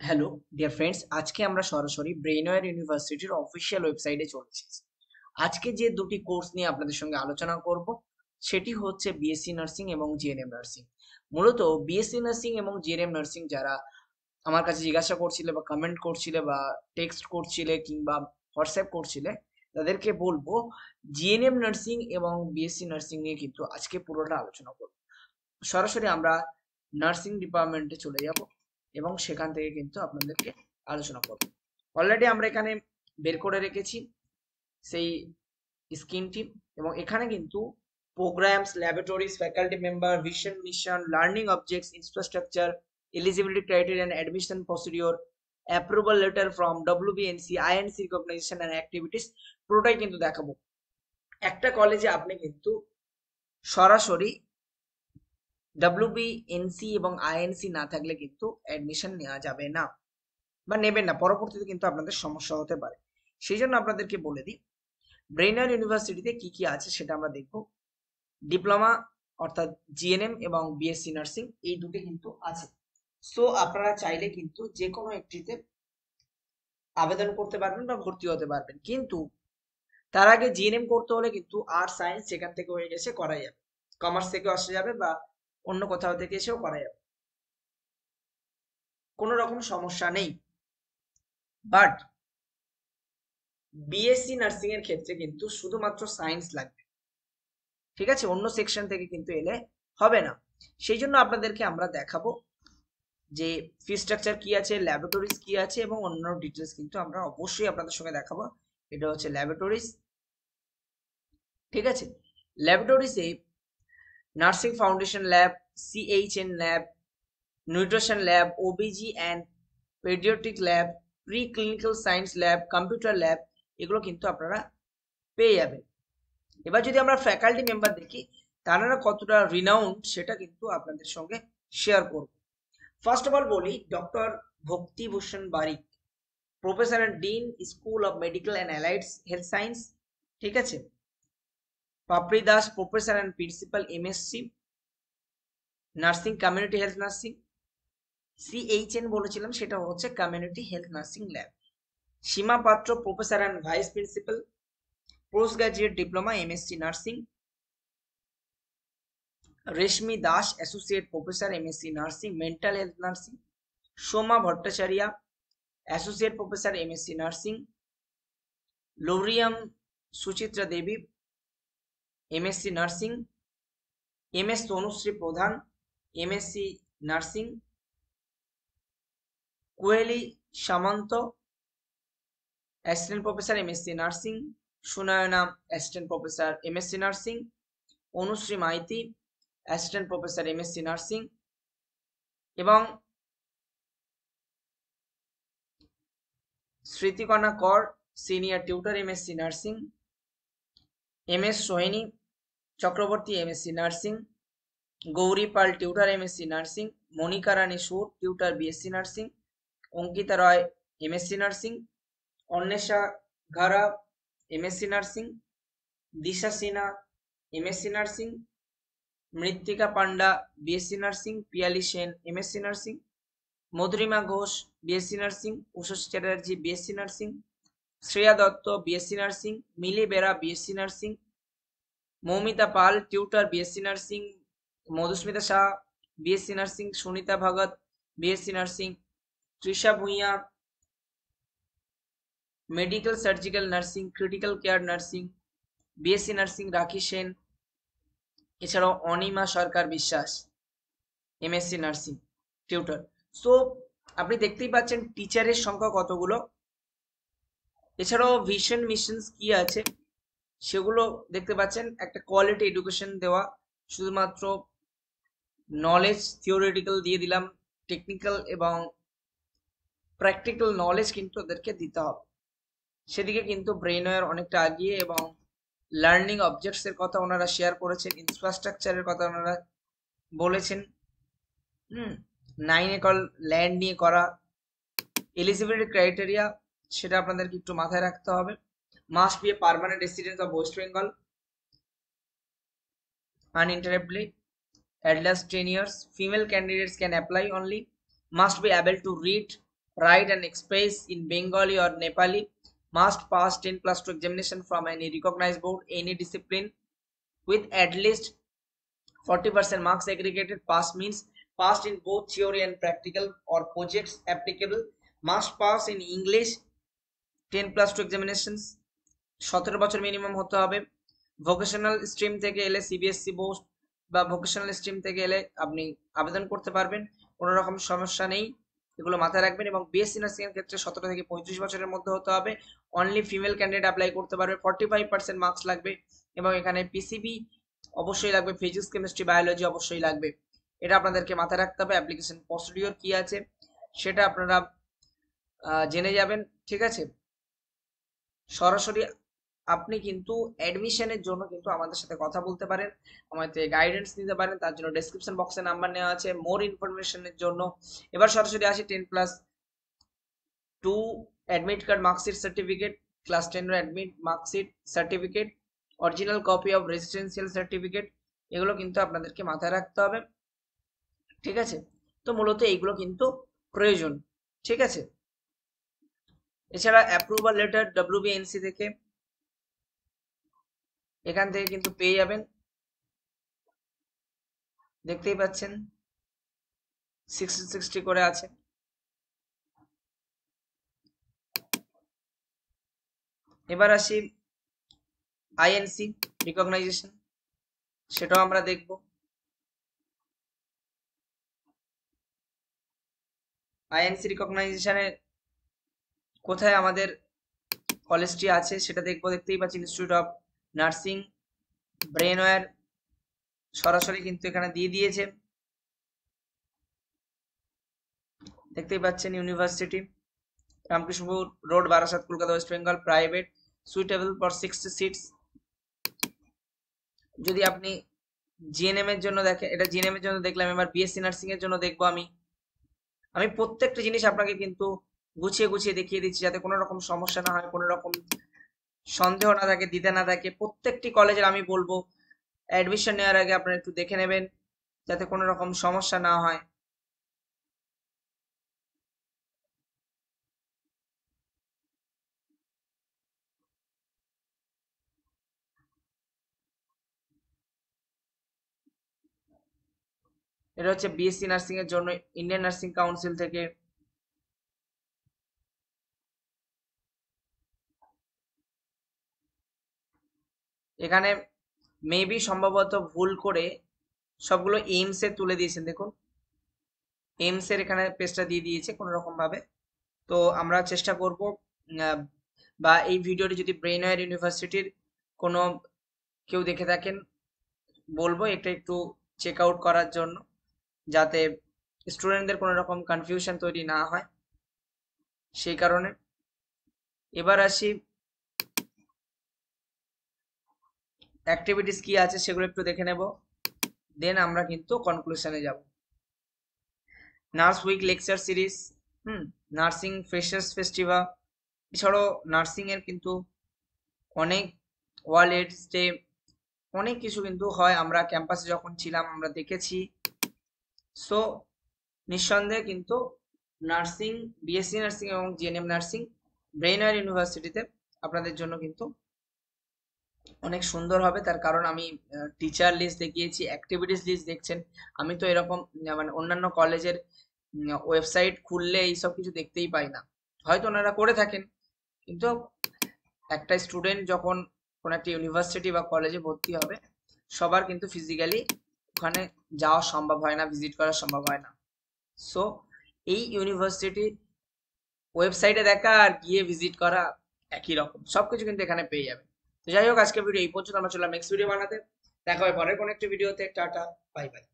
Hello dear friends, আজকে আমরা সরাসরি ব্রেইনওয়্যার ইউনিভার্সিটির অফিসিয়াল ওয়েবসাইটে চলে এসেছি। আজকে যে দুটি কোর্স নিয়ে আপনাদের সঙ্গে আলোচনা করব সেটি হচ্ছে বিএসসি নার্সিং এবং জিএনএম নার্সিং। মূলত বিএসসি নার্সিং এবং জিএনএম নার্সিং যারা আমার কাছে জিজ্ঞাসা করছিলে বা কমেন্ট করছিলে বা টেক্সট করছিলে কিংবা হোয়াটসঅ্যাপ করছিলে, তাদেরকে বলবো জিএনএম নার্সিং এবং বিএসসি নার্সিং নিয়ে কিন্তু আজকে পুরোটা আলোচনা করব। সরাসরি আমরা নার্সিং ডিপার্টমেন্টে চলে যাব এবং সেখান থেকে কিন্তু আপনাদেরকে আলোচনা করব। অলরেডি আমরা এখানে বের করে রেখেছি সেই স্ক্রিনটি, এবং এখানে কিন্তু programs, laboratories, faculty member, vision, mission, learning objects, infrastructure, eligibility criteria, admission procedure, approval letter from WBNC, INC recognition and activities পুরোটাই কিন্তু দেখাবো। একটা কলেজে আপনি কিন্তু সরাসরি ডব্লিউবিএনসি এবং আইএনসি না থাকলে কিন্তু অ্যাডমিশন নেওয়া যাবে না বা নেবেন না, পরবর্তীতে কিন্তু আপনাদের সমস্যা হতে পারে। সেই জন্য আপনাদেরকে বলে দিই, ব্রেইনওয়্যার ইউনিভার্সিটিতে কি কি আছে সেটা আমরা দেখব। ডিপ্লোমা অর্থাৎ জিএনএম এবং বিএসসি নার্সিং এই দুটি কিন্তু আছে। সো আপনারা চাইলে কিন্তু যে কোনো একটিতে আবেদন করতে পারবেন বা ভর্তি হতে পারবেন, কিন্তু তার আগে জিএনএম করতে হলে কিন্তু আর্টস সায়েন্স যেখান থেকে হয়ে গেছে করা যাবে, কমার্স থেকেও আসা যাবে বা অন্য কোথাও থেকে এসেও করা যাবে, কোনো রকম সমস্যা নেই। বাট বিএসসি নার্সিং এর ক্ষেত্রে কিন্তু শুধুমাত্র সায়েন্স লাগবে, ঠিক আছে? অন্য সেকশন থেকে কিন্তু এলে হবে না। সেই জন্য আপনাদেরকে আমরা দেখাবো যে ফি স্ট্রাকচার কি আছে, ল্যাবরেটরিজ কি আছে এবং অন্যান্য ডিটেলস কিন্তু আমরা অবশ্যই আপনাদের সঙ্গে দেখাবো। এটা হচ্ছে ল্যাবরেটরিজ, ঠিক আছে? ল্যাবরেটরিজে nursing foundation lab, CHN lab, nutrition lab, OBG and paediatric lab, pre clinical science lab, computer lab, এগুলো কিন্তু আপনারা পেয়ে যাবেন। এবার যদি আমরা ফ্যাকাল্টি মেম্বার দেখি তারা কতটা রিনাউন্ড সেটা কিন্তু আপনাদের সঙ্গে শেয়ার করব। ফার্স্ট অফ অল বলি, doctor Bhaktibhushan Barik, professor and dean, school of medical and allied health science, ঠিক আছে? Papri Das, professor and principal, MSc nursing, community health nursing. CHN বলেছিলাম, সেটা হচ্ছে community health nursing lab. Seema Patra, professor and vice principal, post graduate diploma, MSc nursing. Reshmi Das, associate professor, MSc nursing, mental health nursing. Soma Bhattacharya, associate professor, MSc nursing. Loriyam Suchitra Devi, MSc nursing. Ms Tanushree Pradhan, MSc nursing. Koeli Samanta, assistant professor, MSc nursing. Sunayana, assistant professor, MSc nursing. Anushree Maity, assistant professor, MSc nursing. এবং Smritikana Kar, senior tutor, MSc nursing. Ms Sohini Chakraborty, MSc nursing. Gauri Pal, tutor, MSc nursing. Monika Rani Sur, tutor, BSc nursing. Ankita Roy, MSc nursing. Anwesha Ghara, MSc nursing. Disha Sinha, MSc nursing. Mrittika Panda, BSc nursing. Piyali Sen, MSc nursing. Madhurima Ghosh, BSc nursing. Ushas Chatterjee, BSc nursing. Shreya Dutta, BSc nursing. Mili Bera, BSc nursing. Moumita Pal, tutor, BSc nursing. Madhusmita Shah, BSc nursing. Sunita Bhagat, BSc nursing. Trisha Bhuiyan, medical surgical nursing, critical care nursing, BSc nursing. Rakhi Sen, এছাড়াও অনিমা সরকার বিশ্বাস, MSc nursing, tutor. So আপনি দেখতেই পাচ্ছেন টিচারের সংখ্যা কতগুলো। এছাড়াও vision missions কি আছে সেগুলো দেখতে পাচ্ছেন। একটা কোয়ালিটি এডুকেশন দেওয়া, শুধুমাত্র নলেজ থিওরিটিক্যাল দিয়ে দিলাম, টেকনিক্যাল এবং প্র্যাকটিক্যাল নলেজ কিন্তু ওদেরকে দিতে হবে। সেদিকে কিন্তু ব্রেইনওয়্যার অনেকটা আগিয়ে, এবং লার্নিং অবজেক্টস এর কথা ওনারা শেয়ার করেছেন, ইনফ্রাস্ট্রাকচারের কথা ওনারা বলেছেন। 9 একর ল্যান্ড নিয়ে করা। এলিজিবিলিটি ক্রাইটেরিয়া সেটা আপনাদেরকে একটু মাথায় রাখতে হবে। Must B a permanent resident of West Bengal uninterruptedly at last 10 years. Female candidates can apply only. Must be able to read write and express in Bengali or Nepali must pass 10+2 examination from any recognized board, any discipline with at least 40% marks aggregated. Pass means passed in both theory and practical or projects applicable. Must pass in English 10+2 examinations, 17 বছর minimum হতে হবে। Vocational stream থেকে এলে CBSE board বা vocational stream থেকে এলে আপনি আবেদন করতে পারবেন, কোনো রকম সমস্যা নেই, এগুলো মাথায় রাখবেন। এবং বিএসসি নার্সিং এর ক্ষেত্রে 17 থেকে 35 বছরের মধ্যে হতে হবে। অনলি ফিমেল ক্যান্ডিডেট অ্যাপ্লাই করতে পারবে। 45% মার্কস লাগবে এবং এখানে পিসিবি অবশ্যই লাগবে, ফিজিক্স কেমিস্ট্রি বায়োলজি অবশ্যই লাগবে। এটা আপনাদেরকে মাথায় রাখতে হবে। অ্যাপ্লিকেশন প্রসিডিওর কি আছে সেটা আপনারা জেনে যাবেন, ঠিক আছে। সরাসরি আপনি কিন্তু অ্যাডমিশনের জন্য কিন্তু আমাদের সাথে কথা বলতে পারেন, আমাদের গাইডেন্স নিতে পারেন, তার জন্য ডেসক্রিপশন বক্সে নাম্বার নেওয়া আছে মোর ইনফরমেশনের জন্য। এবার সরাসরি আসি 10+2 admit card, marksheet certificate, class 10 এর admit marksheet certificate, original copy of residential certificate, এগুলো কিন্তু আপনাদেরকে মাথায় রাখতে হবে, ঠিক আছে। তো মূলত এইগুলো কিন্তু প্রয়োজন, ঠিক আছে। এছাড়া অ্যাপ্রুভাল লেটার ডব্লিউবিএনসি থেকে, এখান থেকে কিন্তু পেয়ে যাবেন, দেখতেই পাচ্ছেন 60 করে আছে। এবার আসি আইএনসি রিকগনাইজেশন, সেটাও আমরা দেখব। আইএনসি রিকগনাইজেশনে কোথায় আমাদের কলেজটি আছে সেটা দেখবো। দেখতেই পাচ্ছি ইনস্টিটিউট অফ নার্সিং ব্রেনওয়্যার, সরাসরি কিন্তু এখানে দিয়ে দিয়েছে, দেখতেই পাচ্ছেন। University Ramkrishnapur road, Barasat, Kolkata, West Bengal, private, suitable for 60 seats. যদি আপনি জিএনএম এর জন্য দেখেন, এটা জিএনএম এর জন্য দেখলাম, এবার বিএসসি নার্সিং এর জন্য দেখবো। আমি প্রত্যেকটা জিনিস আপনাকে কিন্তু গুছিয়ে গুছিয়ে দেখিয়ে দিচ্ছি, যাতে কোনো রকম সমস্যা না হয়, কোনো রকম সন্দেহ না থাকে, দ্বিধা না থাকে। প্রত্যেকটি কলেজের আমি বলবো অ্যাডমিশন নেওয়ার আগে আপনারা একটু দেখে নেবেন, যাতে কোনো রকম সমস্যা না হয়। এটা হচ্ছে বিএসসি নার্সিং এর জন্য ইন্ডিয়ান নার্সিং কাউন্সিল থেকে। এখানে মেবি সম্ভবত ভুল করে সবগুলো এইমস এর তুলে দিয়েছেন, দেখুন এইমস এর এখানে পেজটা দিয়ে দিয়েছে কোনো রকম ভাবে। তো আমরা চেষ্টা করব, বা এই ভিডিওটি যদি ব্রেনওয়্যার ইউনিভার্সিটির কোনো কেউ দেখে থাকেন, বলবো এটা একটু চেক আউট করার জন্য, যাতে স্টুডেন্টদের কোনো রকম কনফিউশন তৈরি না হয়, সেই কারণে। এবার আসি অ্যাক্টিভিটিস কি আছে সেগুলো একটু দেখে নেব, দেন আমরা কিন্তু কনক্লুশনে যাব। Nurse week lecture series, nursing freshers festival, এছাড়াও নার্সিং এর কিন্তু অনেক ওয়ার্ল্ড এইডস ডে, অনেক কিছু কিন্তু হয়, আমরা ক্যাম্পাসে যখন ছিলাম আমরা দেখেছি। সো নিঃসন্দেহে কিন্তু নার্সিং, বিএসসি নার্সিং এবং জিএনএম নার্সিং ব্রেনওয়্যার ইউনিভার্সিটিতে আপনাদের জন্য কিন্তু অনেক সুন্দর হবে। তার কারণ আমি টিচার লিস্ট দেখিয়েছি, অ্যাক্টিভিটিস লিস্ট দেখছেন। আমি তো এরকম মানে অন্যান্য কলেজের ওয়েবসাইট খুললে এইসব কিছু দেখতেই পাই না, হয়তো ওনারা করে থাকেন, কিন্তু একটা স্টুডেন্ট যখন কোনো একটা ইউনিভার্সিটি বা কলেজে ভর্তি হবে, সবার কিন্তু ফিজিক্যালি ওখানে যাওয়া সম্ভব হয় না, ভিজিট করা সম্ভব হয় না। সো এই ইউনিভার্সিটি ওয়েবসাইটে দেখা আর গিয়ে ভিজিট করা একই রকম, সবকিছু কিন্তু এখানে পেয়ে যাবে। তো যাই হোক, আজকে ভিডিও এই পর্যন্ত, আমরা চললাম নেক্সট ভিডিও বানাতে। দেখা হয় পরের কোনো একটা ভিডিওতে। Tata, bye bye.